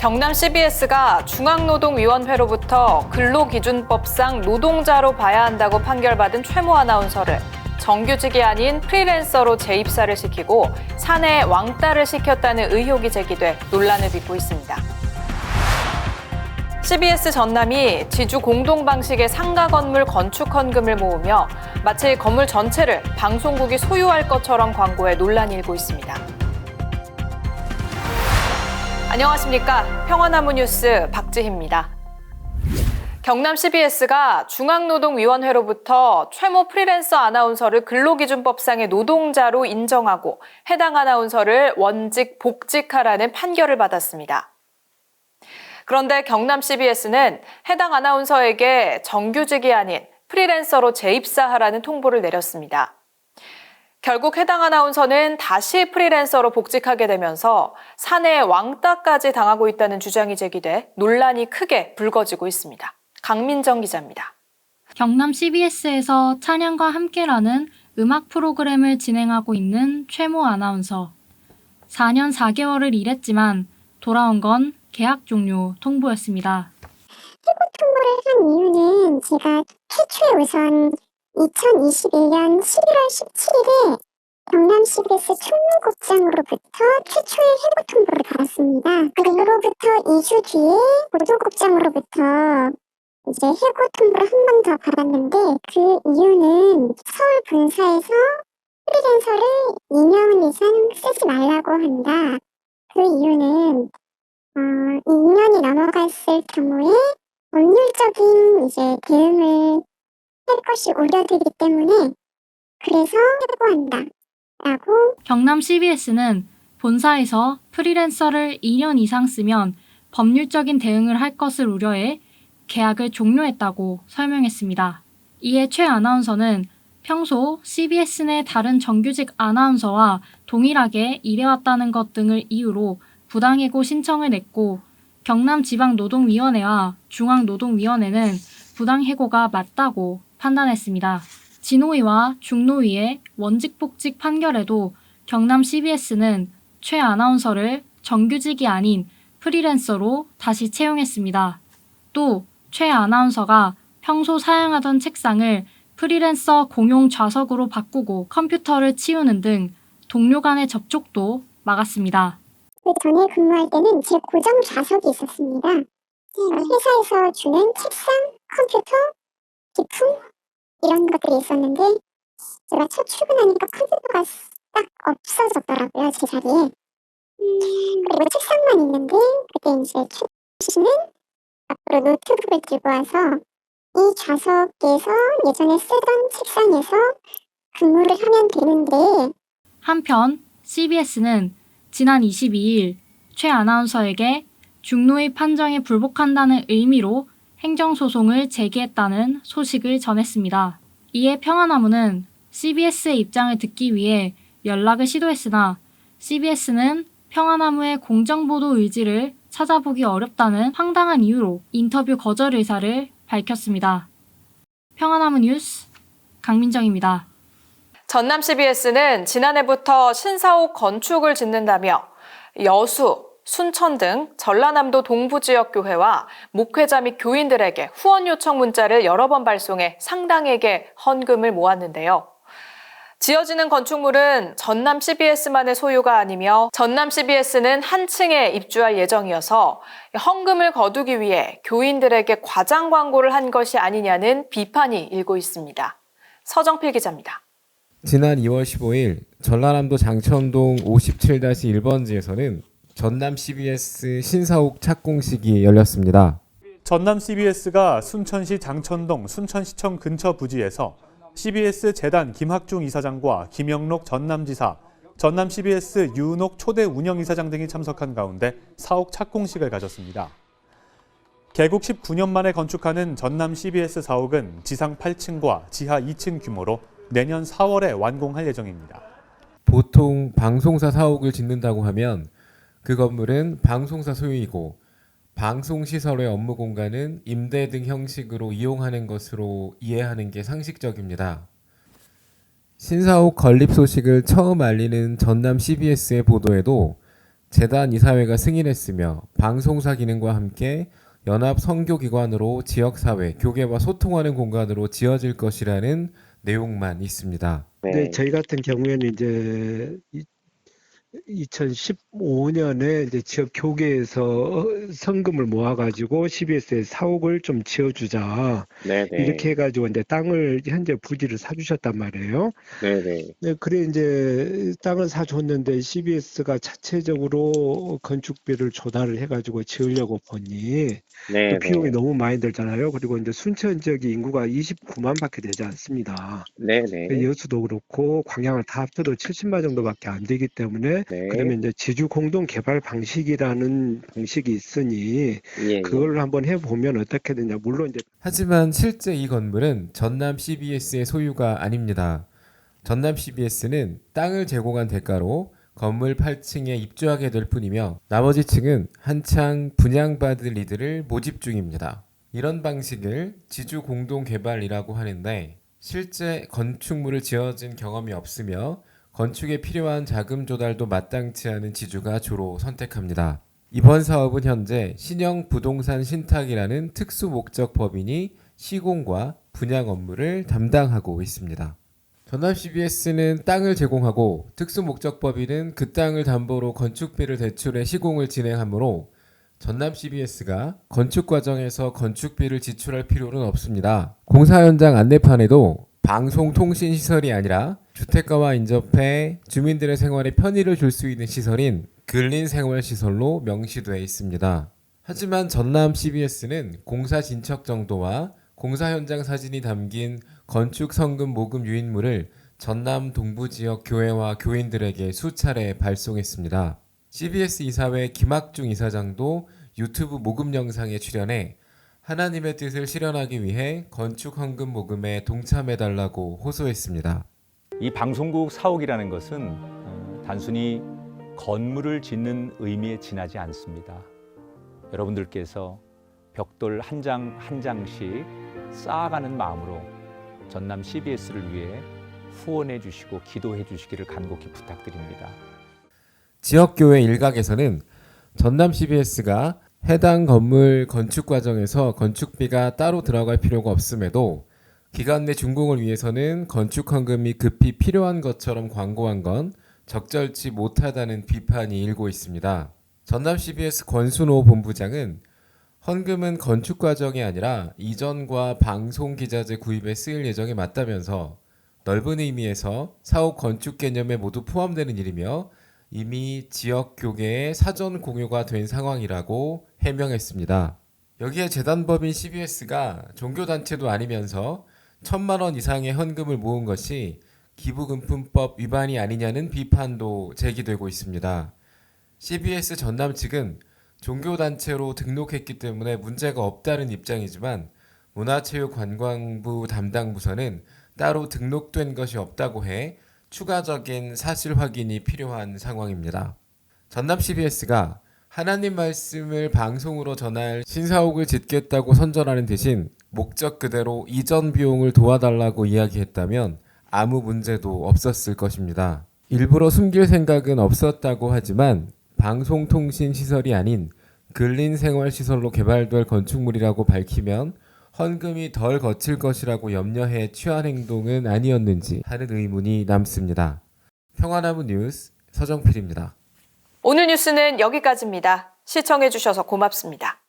경남 CBS가 중앙노동위원회로부터 근로기준법상 노동자로 봐야 한다고 판결받은 최모 아나운서를 정규직이 아닌 프리랜서로 재입사를 시키고 사내 왕따를 시켰다는 의혹이 제기돼 논란을 빚고 있습니다. CBS 전남이 지주 공동 방식의 상가 건물 건축 헌금을 모으며 마치 건물 전체를 방송국이 소유할 것처럼 광고해 논란이 일고 있습니다. 안녕하십니까. 평화나무 뉴스 박지희입니다. 경남 CBS가 중앙노동위원회로부터 최모 프리랜서 아나운서를 근로기준법상의 노동자로 인정하고 해당 아나운서를 원직 복직하라는 판결을 받았습니다. 그런데 경남 CBS는 해당 아나운서에게 정규직이 아닌 프리랜서로 재입사하라는 통보를 내렸습니다. 결국 해당 아나운서는 다시 프리랜서로 복직하게 되면서 사내 왕따까지 당하고 있다는 주장이 제기돼 논란이 크게 불거지고 있습니다. 강민정 기자입니다. 경남 CBS에서 찬양과 함께라는 음악 프로그램을 진행하고 있는 최모 아나운서. 4년 4개월을 일했지만 돌아온 건 계약 종료 통보였습니다. 해고 통보를 한 이유는 제가 최초에 우선 2021년 11월 17일에 경남 CBS 총무국장으로부터 최초의 해고 통보를 받았습니다. 그로부터 2주 뒤에 보도국장으로부터 이제 해고 통보를 한 번 더 받았는데 그 이유는 서울 본사에서 프리랜서를 2년 이상 쓰지 말라고 한다. 그 이유는 2년이 넘어갔을 경우에 법률적인 이제 대응을 할 것이 우려되기 때문에 그래서 해고한다. 라고. 경남 CBS는 본사에서 프리랜서를 2년 이상 쓰면 법률적인 대응을 할 것을 우려해 계약을 종료했다고 설명했습니다. 이에 최 아나운서는 평소 CBS 내 다른 정규직 아나운서와 동일하게 일해왔다는 것 등을 이유로 부당해고 신청을 냈고 경남지방노동위원회와 중앙노동위원회는 부당해고가 맞다고 판단했습니다. 진호위와 중노위의 원직복직 판결에도 경남 CBS는 최 아나운서를 정규직이 아닌 프리랜서로 다시 채용했습니다. 또 최 아나운서가 평소 사용하던 책상을 프리랜서 공용 좌석으로 바꾸고 컴퓨터를 치우는 등 동료 간의 접촉도 막았습니다. 그 전에 근무할 때는 제 고정 좌석이 있었습니다. 회사에서 주는 책상, 컴퓨터, 기품 이런 것들이 있었는데 제가 첫 출근하니까 컴퓨터가 딱 없어졌더라고요, 제 자리에. 그리고 책상만 있는데 그때 이제 최 씨는 앞으로 노트북을 들고 와서 이 좌석에서 예전에 쓰던 책상에서 근무를 하면 되는데. 한편 CBS는 지난 22일 최 아나운서에게 중노위 판정에 불복한다는 의미로 행정소송을 제기했다는 소식을 전했습니다. 이에 평화나무는 CBS의 입장을 듣기 위해 연락을 시도했으나 CBS는 평화나무의 공정보도 의지를 찾아보기 어렵다는 황당한 이유로 인터뷰 거절 의사를 밝혔습니다. 평화나무 뉴스 강민정입니다. 전남 CBS는 지난해부터 신사옥 건축을 짓는다며 여수, 순천 등 전라남도 동부 지역 교회와 목회자 및 교인들에게 후원 요청 문자를 여러 번 발송해 상당액의 헌금을 모았는데요. 지어지는 건축물은 전남 CBS만의 소유가 아니며 전남 CBS는 한 층에 입주할 예정이어서 헌금을 거두기 위해 교인들에게 과장 광고를 한 것이 아니냐는 비판이 일고 있습니다. 서정필 기자입니다. 지난 2월 15일 전라남도 장천동 57-1번지에서는 전남 CBS 신사옥 착공식이 열렸습니다. 전남 CBS가 순천시 장천동 순천시청 근처 부지에서 CBS 재단 김학중 이사장과 김영록 전남지사, 전남 CBS 유은옥 초대 운영이사장 등이 참석한 가운데 사옥 착공식을 가졌습니다. 개국 19년 만에 건축하는 전남 CBS 사옥은 지상 8층과 지하 2층 규모로 내년 4월에 완공할 예정입니다. 보통 방송사 사옥을 짓는다고 하면 그 건물은 방송사 소유이고 방송시설의 업무 공간은 임대 등 형식으로 이용하는 것으로 이해하는 게 상식적입니다. 신사옥 건립 소식을 처음 알리는 전남 CBS의 보도에도 재단 이사회가 승인했으며 방송사 기능과 함께 연합 선교기관으로 지역사회, 교계와 소통하는 공간으로 지어질 것이라는 내용만 있습니다. 네, 저희 같은 경우에는 이제 2015년에 이제 지역 교계에서 성금을 모아가지고 CBS에 사옥을 좀 지어주자. 네네. 이렇게 해가지고 이제 땅을 현재 부지를 사주셨단 말이에요. 네네. 네, 그래 이제 땅을 사줬는데 CBS가 자체적으로 건축비를 조달을 해가지고 지으려고 보니 네네. 또 비용이 너무 많이 들잖아요. 그리고 이제 순천 지역의 인구가 29만밖에 되지 않습니다. 네네. 여수도 그렇고 광양을 다 합쳐도 70만 정도밖에 안 되기 때문에 네. 그러면 이제 지주 공동 개발 방식이라는 방식이 있으니 예. 그걸 한번 해보면 어떻게 되냐. 물론 이제 하지만 실제 이 건물은 전남 CBS의 소유가 아닙니다. 전남 CBS는 땅을 제공한 대가로 건물 8층에 입주하게 될 뿐이며 나머지 층은 한창 분양받을 이들을 모집 중입니다. 이런 방식을 지주 공동 개발이라고 하는데 실제 건축물을 지어진 경험이 없으며 건축에 필요한 자금 조달도 마땅치 않은 지주가 주로 선택합니다. 이번 사업은 현재 신영 부동산 신탁이라는 특수 목적 법인이 시공과 분양 업무를 담당하고 있습니다. 전남 CBS는 땅을 제공하고 특수 목적 법인은 그 땅을 담보로 건축비를 대출해 시공을 진행하므로 전남 CBS가 건축 과정에서 건축비를 지출할 필요는 없습니다. 공사 현장 안내판에도 방송통신시설이 아니라 주택가와 인접해 주민들의 생활에 편의를 줄 수 있는 시설인 근린생활시설로 명시되어 있습니다. 하지만 전남 CBS는 공사 진척 정도와 공사 현장 사진이 담긴 건축 성금 모금 유인물을 전남 동부지역 교회와 교인들에게 수차례 발송했습니다. CBS 이사회 김학중 이사장도 유튜브 모금 영상에 출연해 하나님의 뜻을 실현하기 위해 건축 헌금 모금에 동참해달라고 호소했습니다. 이 방송국 사옥이라는 것은 단순히 건물을 짓는 의미에 지나지 않습니다. 여러분들께서 벽돌 한 장 한 장씩 쌓아가는 마음으로 전남 CBS를 위해 후원해 주시고 기도해 주시기를 간곡히 부탁드립니다. 지역교회 일각에서는 전남 CBS가 해당 건물 건축 과정에서 건축비가 따로 들어갈 필요가 없음에도 기간 내 준공을 위해서는 건축 헌금이 급히 필요한 것처럼 광고한 건 적절치 못하다는 비판이 일고 있습니다. 전남 CBS 권순호 본부장은 헌금은 건축 과정이 아니라 이전과 방송 기자재 구입에 쓰일 예정에 맞다면서 넓은 의미에서 사옥 건축 개념에 모두 포함되는 일이며 이미 지역 교계에 사전 공유가 된 상황이라고 해명했습니다. 여기에 재단법인 CBS가 종교단체도 아니면서 1,000만 원 이상의 헌금을 모은 것이 기부금품법 위반이 아니냐는 비판도 제기되고 있습니다. CBS 전남 측은 종교단체로 등록했기 때문에 문제가 없다는 입장이지만 문화체육관광부 담당 부서는 따로 등록된 것이 없다고 해 추가적인 사실 확인이 필요한 상황입니다. 전남 CBS가 하나님 말씀을 방송으로 전할 신사옥을 짓겠다고 선전하는 대신 목적 그대로 이전 비용을 도와달라고 이야기했다면 아무 문제도 없었을 것입니다. 일부러 숨길 생각은 없었다고 하지만 방송통신시설이 아닌 근린생활시설로 개발될 건축물이라고 밝히면 헌금이 덜 거칠 것이라고 염려해 취한 행동은 아니었는지 하는 의문이 남습니다. 평화나무 뉴스 서정필입니다. 오늘 뉴스는 여기까지입니다. 시청해주셔서 고맙습니다.